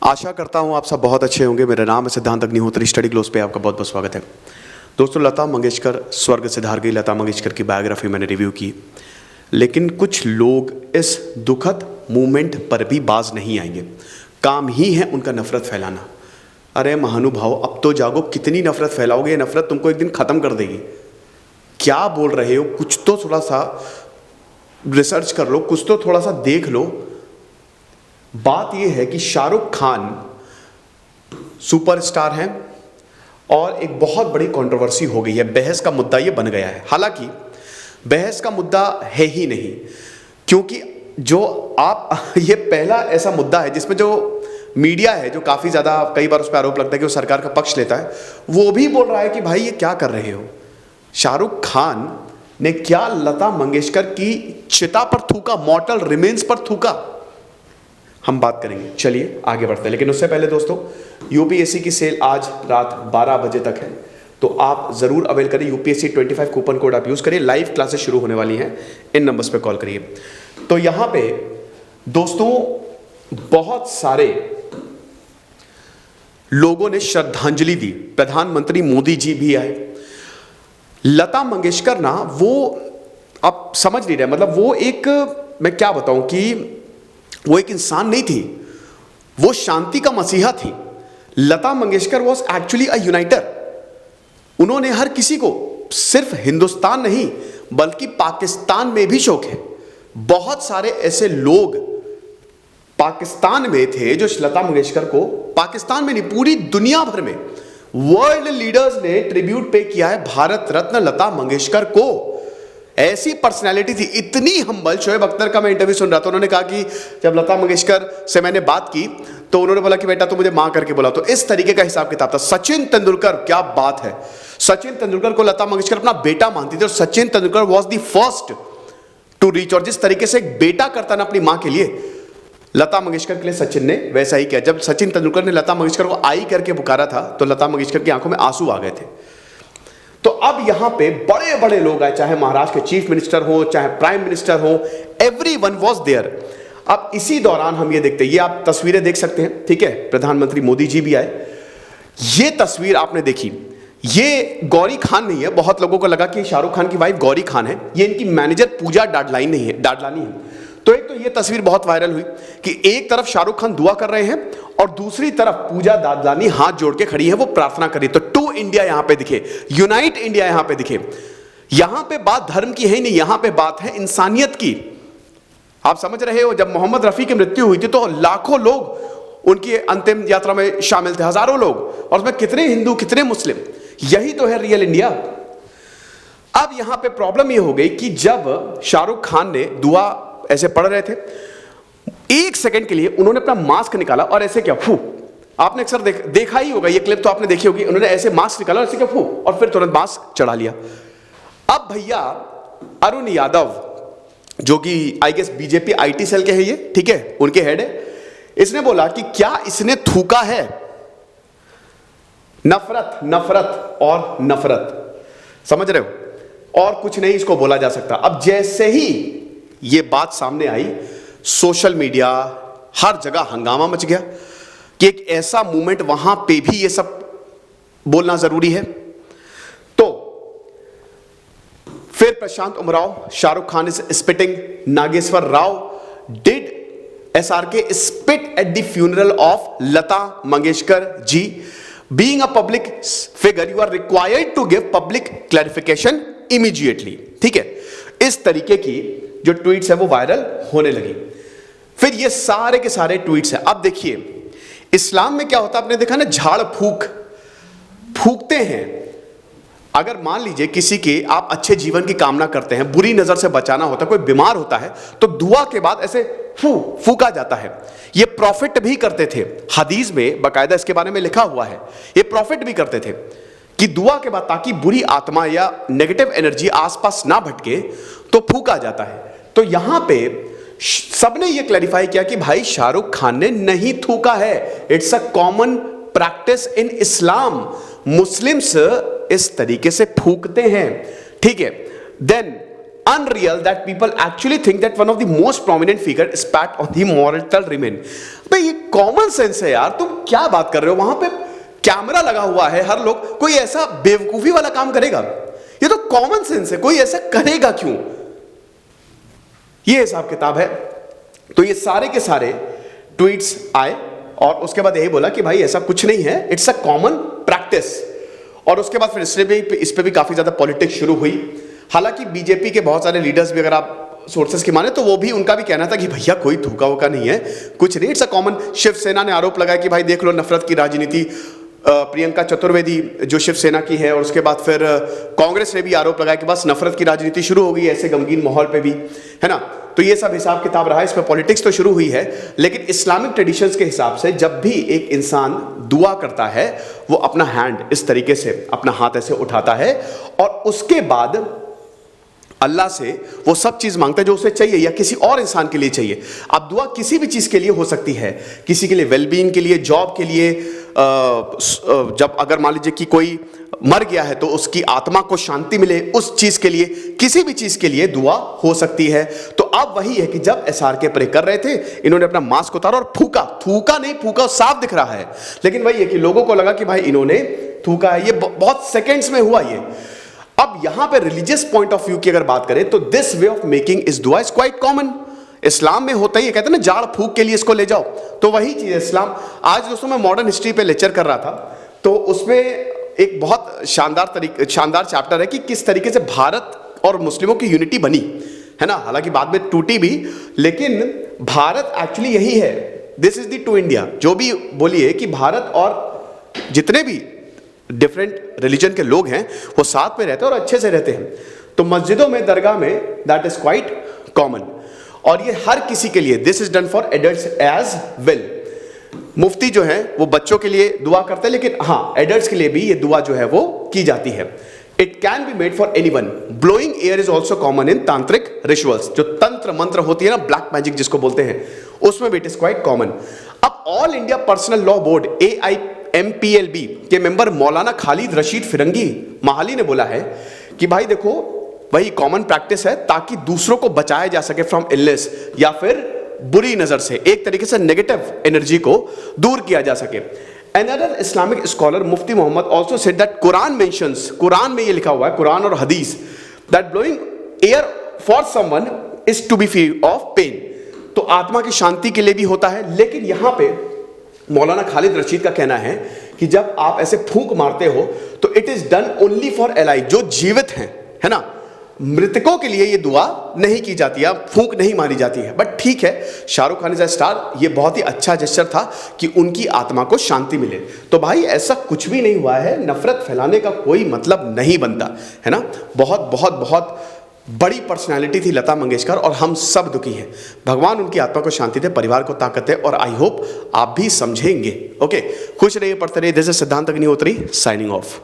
आशा करता हूँ आप सब बहुत अच्छे होंगे। मेरा नाम है सिद्धांत अग्निहोत्री। स्टडी ग्लोस पे आपका बहुत बहुत स्वागत है। दोस्तों, लता मंगेशकर स्वर्ग सिधार गई। लता मंगेशकर की बायोग्राफी मैंने रिव्यू की, लेकिन कुछ लोग इस दुखद मूवमेंट पर भी बाज नहीं आएंगे। काम ही है उनका नफरत फैलाना। अरे महानुभाव, अब तो जागो, कितनी नफरत फैलाओगे? ये नफरत तुमको एक दिन खत्म कर देगी। क्या बोल रहे हो? कुछ तो थोड़ा सा रिसर्च कर लो, कुछ तो थोड़ा सा देख लो। बात यह है कि शाहरुख खान सुपरस्टार हैं और एक बहुत बड़ी कंट्रोवर्सी हो गई है। बहस का मुद्दा ये बन गया है। हालांकि बहस का मुद्दा है ही नहीं, क्योंकि जो आप ये पहला ऐसा मुद्दा है जिसमें जो मीडिया है, जो काफी ज्यादा कई बार उस पर आरोप लगता है कि वो सरकार का पक्ष लेता है, वो भी बोल रहा है कि भाई ये क्या कर रहे हो। शाहरुख खान ने क्या लता मंगेशकर की चिता पर थूका, मॉर्टल रिमेन्स पर थूका? हम बात करेंगे, चलिए आगे बढ़ते हैं। लेकिन उससे पहले दोस्तों, यूपीएससी की सेल आज रात 12 बजे तक है, तो आप जरूर अवेल करिए। यूपीएससी 25 कूपन कोड आप यूज करिए। लाइव क्लासेस शुरू होने वाली हैं, इन नंबर्स पे कॉल करिए। तो यहां पे दोस्तों बहुत सारे लोगों ने श्रद्धांजलि दी। प्रधानमंत्री मोदी जी भी आए। लता मंगेशकर ना, वो आप समझ नहीं रहे, मतलब वो एक, मैं क्या बताऊं कि वो एक इंसान नहीं थी, वो शांति का मसीहा थी। लता मंगेशकर वॉज एक्चुअली अ यूनाइटर। उन्होंने हर किसी को, सिर्फ हिंदुस्तान नहीं बल्कि पाकिस्तान में भी शौक है। बहुत सारे ऐसे लोग पाकिस्तान में थे जो लता मंगेशकर को, पाकिस्तान में नहीं पूरी दुनिया भर में वर्ल्ड लीडर्स ने ट्रिब्यूट पे किया है भारत रत्न लता मंगेशकर को। ऐसी पर्सनैलिटी थी, इतनी हम्बल। शोएब अख्तर का मैं इंटरव्यू सुन रहा था, उन्होंने कहा कि जब लता मंगेशकर से मैंने बात की तो उन्होंने बोला कि बेटा तू मुझे मां करके बोला। तो इस तरीके का हिसाब किताब था। सचिन तेंदुलकर, क्या बात है, सचिन तेंदुलकर को लता मंगेशकर अपना बेटा मानती थी और Sachin Tendulkar was the first to reach. और जिस तरीके से एक बेटा करता ना अपनी मां के लिए, लता मंगेशकर के लिए सचिन ने वैसा ही किया। जब सचिन तेंदुलकर ने लता मंगेशकर को आई करके पुकारा था तो लता मंगेशकर की आंखों में आंसू आ गए थे। तो अब यहां पे बड़े बड़े लोग आए, चाहे महाराष्ट्र के चीफ मिनिस्टर हो, चाहे प्राइम मिनिस्टर हो, एवरीवन वाज देयर। अब इसी दौरान हम ये देखते हैं, ये आप तस्वीरें देख सकते हैं, ठीक है। प्रधानमंत्री मोदी जी भी आए। ये तस्वीर आपने देखी, ये गौरी खान नहीं है। बहुत लोगों को लगा कि शाहरुख खान की वाइफ गौरी खान है, ये इनकी मैनेजर पूजा डाडलानी नहीं है, डाडलानी है। तो एक तो ये तस्वीर बहुत वायरल हुई कि एक तरफ शाहरुख खान दुआ कर रहे हैं और दूसरी तरफ पूजा दादलानी हाथ जोड़ के खड़ी है, वो प्रार्थना कर रही है। तो टू इंडिया यहां पे दिखे, यूनाइट इंडिया यहां पे दिखे। यहां पे बात धर्म की है ही नहीं, यहां पे बात है इंसानियत की। आप समझ रहे हो, जब मोहम्मद रफी की मृत्यु हुई थी तो लाखों लोग उनकी अंतिम यात्रा में शामिल थे, हजारों लोग, और उसमें कितने हिंदू कितने मुस्लिम। यही तो है रियल इंडिया। अब यहां पे प्रॉब्लम यह हो गई कि जब शाहरुख खान ने दुआ ऐसे पढ़ रहे थे, एक सेकंड के लिए उन्होंने अपना मास्क निकाला और ऐसे क्या, फू। आपने अक्सर देखा ही होगा, ये क्लिप तो आपने देखी होगी। उन्होंने ऐसे मास्क निकाला और ऐसे क्या, फू, और फिर तुरंत मास्क चढ़ा लिया। अब भैया अरुण यादव, जो कि I guess BJP IT cell के हैं ये, ठीक है, उनके हेड है, इसने बोला कि क्या इसने थूका है? नफरत, नफरत और नफरत, समझ रहे हो? और कुछ नहीं इसको बोला जा सकता। अब जैसे ही ये बात सामने आई, सोशल मीडिया हर जगह हंगामा मच गया कि एक ऐसा मूवमेंट, वहां पे भी ये सब बोलना जरूरी है। तो फिर Prashant Umrao, Shahrukh Khan is spitting, Nageshwar Rao did SRK spit at the funeral of Lata Mangeshkar ji. Being a public figure you are required to give public clarification immediately, ठीक है। इस तरीके की जो ट्वीट्स है वो वायरल होने लगी। फिर ये सारे के सारे ट्वीट्स हैं। अब देखिए इस्लाम में क्या होता है, आपने देखा ना, झाड़ फूक फूकते हैं। अगर मान लीजिए किसी के आप अच्छे जीवन की कामना करते हैं, बुरी नजर से बचाना होता है, कोई बीमार होता है, तो दुआ के बाद ऐसे फूका जाता है। ये प्रॉफिट भी करते थे, हदीस में बाकायदा इसके बारे में लिखा हुआ है। ये प्रॉफिट भी करते थे कि दुआ के बाद, ताकि बुरी आत्मा या नेगेटिव एनर्जी आसपास ना भटके, तो फूका जाता है। तो यहां पे सबने ये क्लैरिफाई किया कि भाई शाहरुख खान ने नहीं थूका है, it's a common practice in Islam. Muslims इस तरीके से फूकते हैं, ठीक है। Then unreal that people actually think that one of the most prominent figure spat on the mortal remain. भाई ये कॉमन सेंस है यार, तुम क्या बात कर रहे हो? वहां पे कैमरा लगा हुआ है, हर लोग, कोई ऐसा बेवकूफी वाला काम करेगा? ये तो कॉमन सेंस है, कोई ऐसा करेगा क्यों? ये हिसाब किताब है। तो ये सारे के सारे ट्वीट्स आए और उसके बाद यही बोला कि भाई ऐसा कुछ नहीं है, इट्स अ कॉमन प्रैक्टिस। और उसके बाद फिर इस पे भी काफी ज्यादा पॉलिटिक्स शुरू हुई। हालांकि बीजेपी के बहुत सारे लीडर्स भी, अगर आप सोर्सेस की माने, तो वो भी, उनका भी कहना था कि भैया कोई थूका वूका नहीं है, कुछ नहीं, इट्स अ कॉमन। शिवसेना ने आरोप लगाया कि भाई देख लो नफरत की राजनीति, प्रियंका चतुर्वेदी जो शिवसेना की है, और उसके बाद फिर कांग्रेस ने भी आरोप लगाया कि बस नफरत की राजनीति शुरू हो गई ऐसे गमगीन माहौल पे भी, है ना। तो ये सब हिसाब किताब रहा, इसमें पॉलिटिक्स तो शुरू हुई है। लेकिन इस्लामिक ट्रेडिशंस के हिसाब से जब भी एक इंसान दुआ करता है, वो अपना हैंड इस तरीके से, अपना हाथ ऐसे उठाता है और उसके बाद अल्लाह से वो सब चीज मांगता है जो उसे चाहिए या किसी और इंसान के लिए चाहिए। अब दुआ किसी भी चीज के लिए हो सकती है, किसी के लिए वेलबींग के लिए, जॉब के लिए, जब अगर मान लीजिए कि कोई मर गया है तो उसकी आत्मा को शांति मिले, उस चीज के लिए, किसी भी चीज के लिए दुआ हो सकती है। तो अब वही है कि जब SRK प्रे कर रहे थे, इन्होंने अपना मास्क उतारा और फूका, थूका नहीं, फूका साफ दिख रहा है, लेकिन वही है कि लोगों को लगा कि भाई इन्होंने थूका है। ये बहुत सेकेंड्स में हुआ ये। अब यहां पे रिलीजियस पॉइंट ऑफ व्यू की अगर बात करें तो दिस वे ऑफ मेकिंग इस दुआ इज क्वाइट कॉमन। इस्लाम में होता ही है, कहते हैं ना जाड़ फूक के लिए इसको ले जाओ, तो वही चीज है इस्लाम। आज दोस्तों मैं मॉडर्न हिस्ट्री पे लेक्चर कर रहा था, तो उसमें एक बहुत शानदार चैप्टर है कि किस तरीके से भारत और मुस्लिमों की यूनिटी बनी, है ना। हालांकि बाद में टूटी भी, लेकिन भारत एक्चुअली यही है, this is the two India. जो भी बोलिए कि भारत और जितने भी डिफरेंट रिलीजन के लोग हैं वो साथ में रहते हैं और अच्छे से रहते हैं। तो मस्जिदों में, दरगाह में, दैट इज क्वाइट कॉमन। और ये हर किसी के लिए, this is done for adults as well. मुफ्ती जो है वो बच्चों के लिए दुआ करते हैं, लेकिन हाँ एडल्ट्स के लिए भी ये दुआ जो है वो की जाती है। It can be made for anyone. Blowing air is also common in तांत्रिक रिचुअल्स। जो तंत्र मंत्र होती है ना, ब्लैक मैजिक जिसको बोलते हैं, उसमें भी इट इज क्वाइट कॉमन। अब all India personal law board AIMPLB के मेंबर मौलाना खालिद रशीद फिरंगी माहली ने बोला है कि भाई देखो वही कॉमन प्रैक्टिस है ताकि दूसरों को बचाया जा सके फ्रॉम इलनेस, या फिर बुरी नजर से, एक तरीके से नेगेटिव एनर्जी को दूर किया जा सके। Another Islamic scholar Mufti Muhammad also said that Quran mentions, Quran में ये लिखा हुआ है, कुरान और हदीस, that blowing air for someone is to be free of pain। तो आत्मा की शांति के लिए भी होता है। लेकिन यहां पे मौलाना खालिद रशीद का कहना है कि जब आप ऐसे फूंक मारते हो तो it is done only for alive, जो जीवित हैं, है ना। मृतकों के लिए ये दुआ नहीं की जाती है, फूंक नहीं मारी जाती है। बट ठीक है, Shahrukh Khan is a star, ये बहुत ही अच्छा जेस्चर था कि उनकी आत्मा को शांति मिले। तो भाई ऐसा कुछ भी नहीं हुआ है, नफरत फैलाने का कोई मतलब नहीं बनता, है ना। बहुत बहुत बहुत बड़ी पर्सनालिटी थी लता मंगेशकर और हम सब दुखी हैं। भगवान उनकी आत्मा को शांति दे, परिवार को ताकत है, और आई होप आप भी समझेंगे। ओके, खुश रहिए, पढ़ते रहिए। दिस इज सिद्धांत अग्निहोत्री साइनिंग ऑफ।